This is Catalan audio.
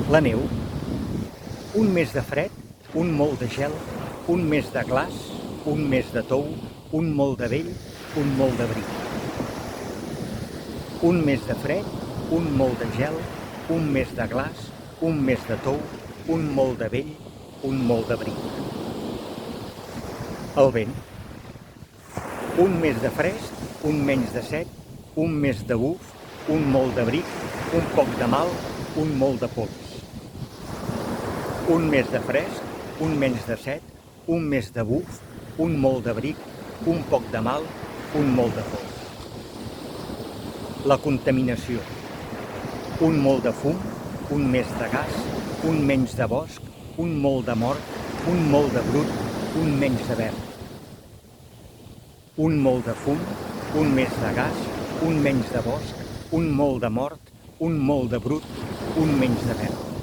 La neu, un mes de fred, un molt de gel, un mes de glaç, un mes de tou, un molt de vell, un molt d'abric. Un mes de fred, un molt de gel, un mes de glaç, un mes de tou, un molt de vell, un molt d'abric. El vent, un mes de fresc, un menys de set, un mes de buf, un molt d'abric, un poc de mal, un molt de pols. Un mes de fresc, un menys de set, un mes de buf, un molt d'abric, un poc de mal, un molt de pols. La contaminació, un molt de fum, un mes de gas, un menys de bosc, un molt de mort, un molt de brut, un menys de verd. Un molt de fum, un mes de gas, un menys de bosc, un molt de mort, un molt de brut, un menys de verd.